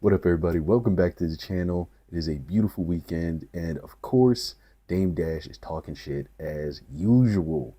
What up, everybody? Welcome back to the channel. It is a beautiful weekend, and of course, Dame Dash is talking shit as usual.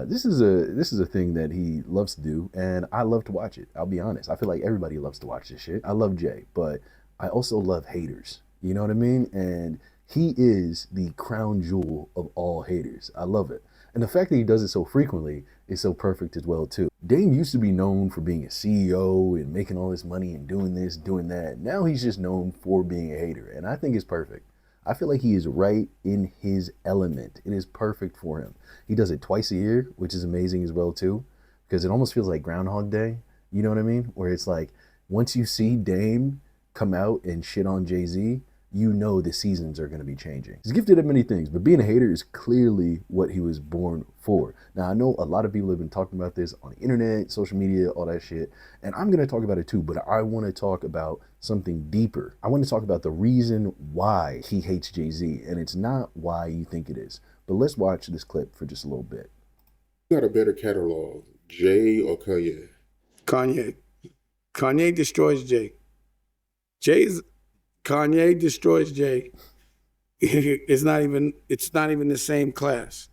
This is a thing that he loves to do, and I love to watch it. I'll be honest. I feel like everybody loves to watch this shit. I love Jay, but I also love haters. You know what I mean? And he is the crown jewel of all haters. I love it. And the fact that he does it so frequently is so perfect as well too. Dame used to be known for being a CEO and making all this money and doing this, doing that. Now he's just known for being a hater, and I think it's perfect. I feel like he is right in his element. It is perfect for him. He does it twice a year, which is amazing as well too, because it almost feels like Groundhog Day. You know what I mean? Where it's like once you see Dame come out and shit on Jay-Z, you know the seasons are going to be changing. He's gifted at many things, but being a hater is clearly what he was born for. Now, I know a lot of people have been talking about this on the internet, social media, all that shit, and I'm going to talk about it too, but I want to talk about something deeper. I want to talk about the reason why he hates Jay-Z, and it's not why you think it is. But let's watch this clip for just a little bit. Got a better catalog, Jay or Kanye? Kanye. Kanye destroys Jay. Kanye destroys Jay. It's not even the same class.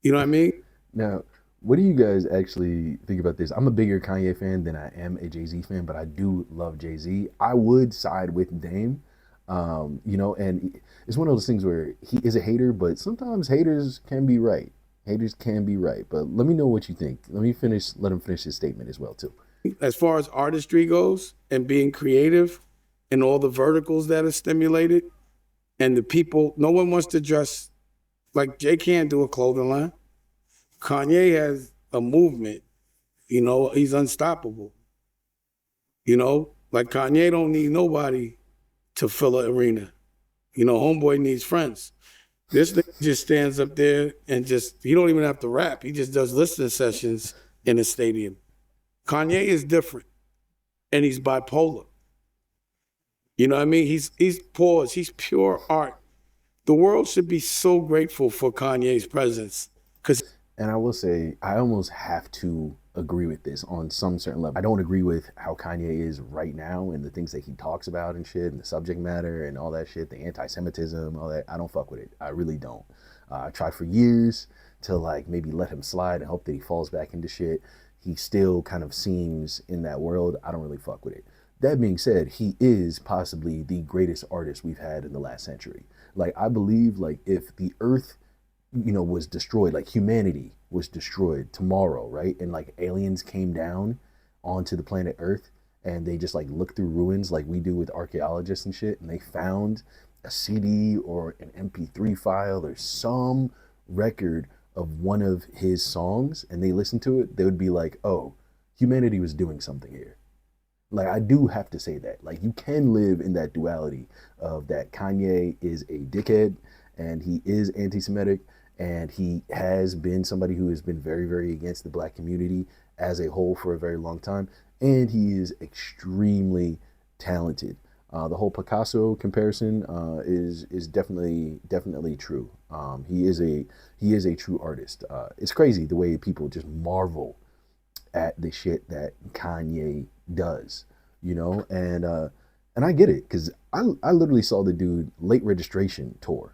You know what I mean? Now, what do you guys actually think about this? I'm a bigger Kanye fan than I am a Jay-Z fan, but I do love Jay-Z. I would side with Dame, and it's one of those things where he is a hater, but sometimes haters can be right. Haters can be right, but let me know what you think. Let him finish his statement as well, too. As far as artistry goes and being creative and all the verticals that are stimulated and the people, no one wants to dress like Jay can't do a clothing line. Kanye has a movement, he's unstoppable. Like Kanye don't need nobody to fill an arena. Homeboy needs friends. This thing just stands up there and he don't even have to rap. He just does listening sessions in a stadium. Kanye is different and he's bipolar. You know what I mean? He's pause. He's pure art. The world should be so grateful for Kanye's presence. And I will say, I almost have to agree with this on some certain level. I don't agree with how Kanye is right now and the things that he talks about and shit and the subject matter and all that shit, the anti-Semitism, all that. I don't fuck with it. I really don't. I tried for years to like maybe let him slide and hope that he falls back into shit. He still kind of seems in that world. I don't really fuck with it. That being said, he is possibly the greatest artist we've had in the last century. Like, I believe like if the earth was destroyed, like humanity was destroyed tomorrow, right? And like aliens came down onto the planet Earth and they just like look through ruins like we do with archaeologists and shit, and they found a CD or an MP3 file or some record of one of his songs and they listened to it, they would be like, oh, humanity was doing something here. Like, I do have to say that. Like, you can live in that duality of that Kanye is a dickhead and he is anti-Semitic and he has been somebody who has been very, very against the black community as a whole for a very long time, and he is extremely talented. The whole Picasso comparison is definitely true. He is a true artist. It's crazy the way people just marvel at the shit that Kanye does, and I get it because I literally saw the dude late registration tour.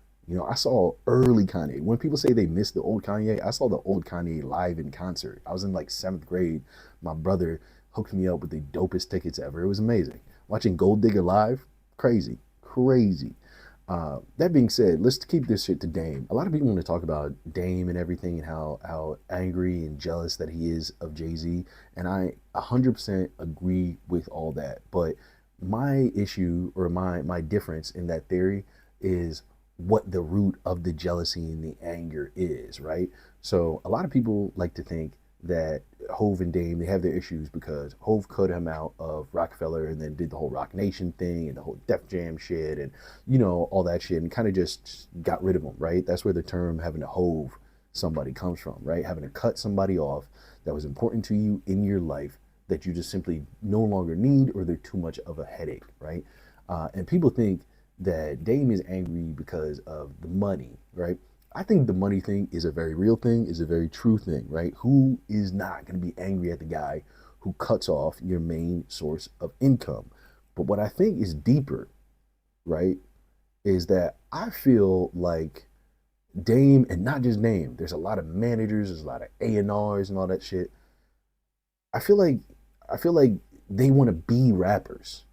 I saw early Kanye. When people say they miss the old Kanye, I saw the old Kanye live in concert. I was in like 7th grade. My brother hooked me up with the dopest tickets ever. It was amazing. Watching Gold Digger live, crazy, crazy. That being said, let's keep this shit to Dame. A lot of people want to talk about Dame and everything and how angry and jealous that he is of Jay-Z. And I 100% agree with all that. But my issue or my difference in that theory is what the root of the jealousy and the anger is, right? So a lot of people like to think that Hove and Dame, they have their issues because Hove cut him out of Rockefeller and then did the whole Rock Nation thing and the whole Def Jam shit and, all that shit and kind of just got rid of him, right? That's where the term having to Hove somebody comes from, right? Having to cut somebody off that was important to you in your life that you just simply no longer need or they're too much of a headache, right? And people think that Dame is angry because of the money, right? I think the money thing is a very real thing, is a very true thing, right? Who is not going to be angry at the guy who cuts off your main source of income? But what I think is deeper, right, is that I feel like Dame, and not just Dame, there's a lot of managers, there's a lot of A&Rs and all that shit. I feel like I feel like they want to be rappers,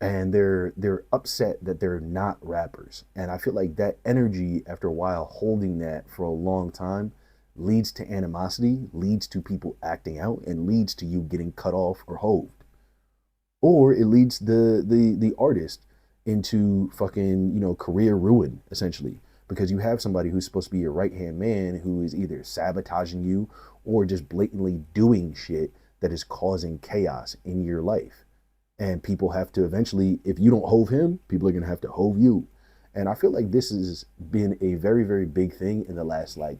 and they're upset that they're not rappers. And I feel like that energy, after a while, holding that for a long time, leads to animosity, leads to people acting out, and leads to you getting cut off or hoved. Or it leads the artist into fucking, career ruin, essentially, because you have somebody who's supposed to be your right hand man who is either sabotaging you or just blatantly doing shit that is causing chaos in your life. And people have to eventually, if you don't hove him, people are going to have to hove you. And I feel like this has been a very, very big thing in the last like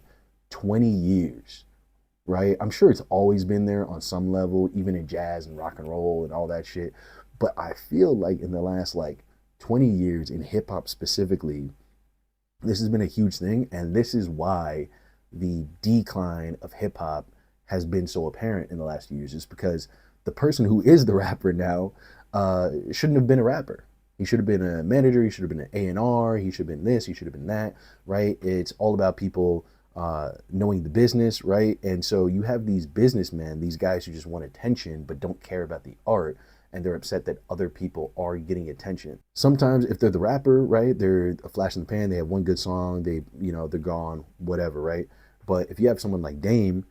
20 years, right? I'm sure it's always been there on some level, even in jazz and rock and roll and all that shit. But I feel like in the last like 20 years in hip hop specifically, this has been a huge thing. And this is why the decline of hip hop has been so apparent in the last few years, is because the person who is the rapper now shouldn't have been a rapper. He should have been a manager. He should have been an A&R. He should have been this. He should have been that, right? It's all about people knowing the business, right? And so you have these businessmen, these guys who just want attention but don't care about the art, and they're upset that other people are getting attention. Sometimes if they're the rapper, right, they're a flash in the pan, they have one good song, they're gone, whatever, right? But if you have someone like Dame,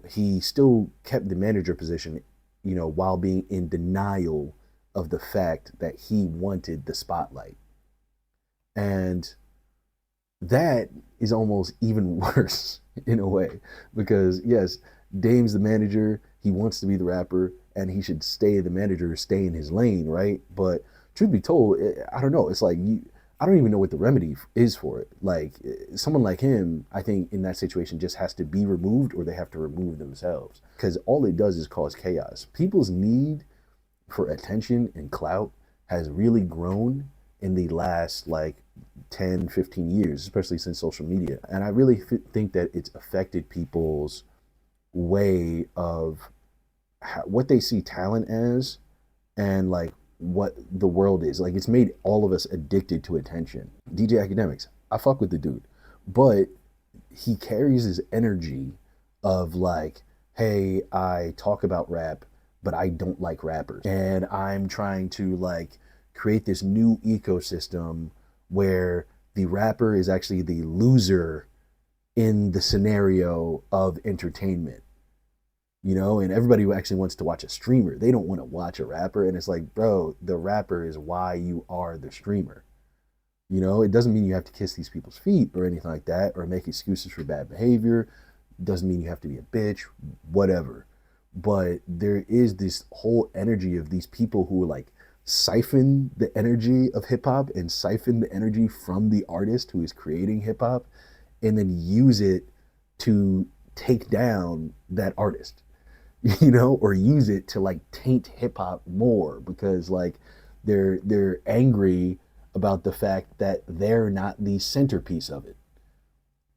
he still kept the manager position, while being in denial of the fact that he wanted the spotlight. And that is almost even worse in a way, because yes, Dame's the manager, he wants to be the rapper, and he should stay the manager, stay in his lane, right? But truth be told, I don't know. It's like I don't even know what the remedy is for it. Like someone like him, I think in that situation just has to be removed, or they have to remove themselves, because all it does is cause chaos. People's need for attention and clout has really grown in the last like 10, 15 years, especially since social media. And I really think that it's affected people's way of what they see talent as, and like what the world is. Like it's made all of us addicted to attention. DJ Academics, I fuck with the dude, but he carries his energy of like, hey, I talk about rap, but I don't like rappers. And I'm trying to like create this new ecosystem where the rapper is actually the loser in the scenario of entertainment. And everybody who actually wants to watch a streamer, they don't want to watch a rapper. And it's like, bro, the rapper is why you are the streamer. It doesn't mean you have to kiss these people's feet or anything like that, or make excuses for bad behavior. It doesn't mean you have to be a bitch, whatever. But there is this whole energy of these people who like siphon the energy of hip hop and siphon the energy from the artist who is creating hip hop, and then use it to take down that artist. Or use it to like taint hip hop more, because like they're angry about the fact that they're not the centerpiece of it.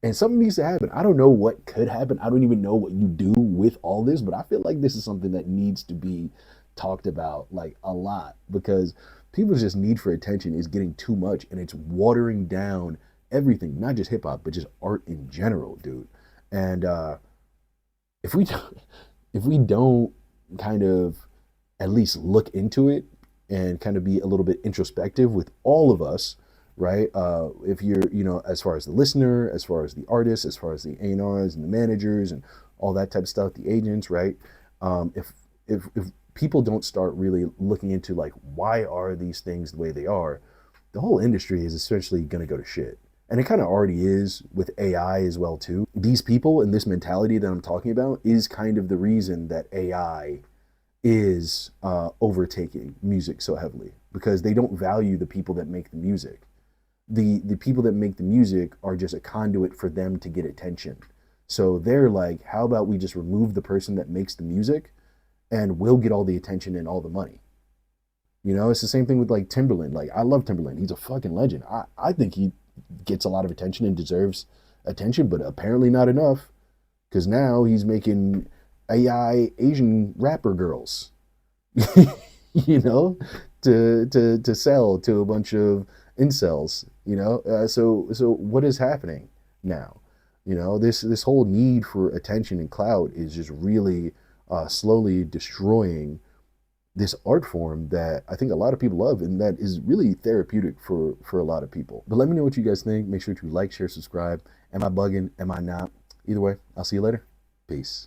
And something needs to happen. I don't know what could happen. I don't even know what you do with all this, but I feel like this is something that needs to be talked about like a lot, because people's just need for attention is getting too much, and it's watering down everything, not just hip hop, but just art in general, dude. And if we don't kind of at least look into it and kind of be a little bit introspective with all of us, right? If you're, as far as the listener, as far as the artist, as far as the A&Rs and the managers and all that type of stuff, the agents, right? If people don't start really looking into like, why are these things the way they are, the whole industry is essentially going to go to shit. And it kind of already is with AI as well too. These people and this mentality that I'm talking about is kind of the reason that AI is overtaking music so heavily, because they don't value the people that make the music. The people that make the music are just a conduit for them to get attention. So they're like, how about we just remove the person that makes the music, and we'll get all the attention and all the money. It's the same thing with like Timberland. Like I love Timberland. He's a fucking legend. I think he gets a lot of attention and deserves attention, but apparently not enough, because now he's making AI Asian rapper girls. you know, to sell to a bunch of incels, you know. So what is happening now? You know, this whole need for attention and clout is just really slowly destroying this art form that I think a lot of people love and that is really therapeutic for a lot of people. But let me know what you guys think. Make sure to like, share, subscribe. Am I bugging? Am I not? Either way, I'll see you later. Peace.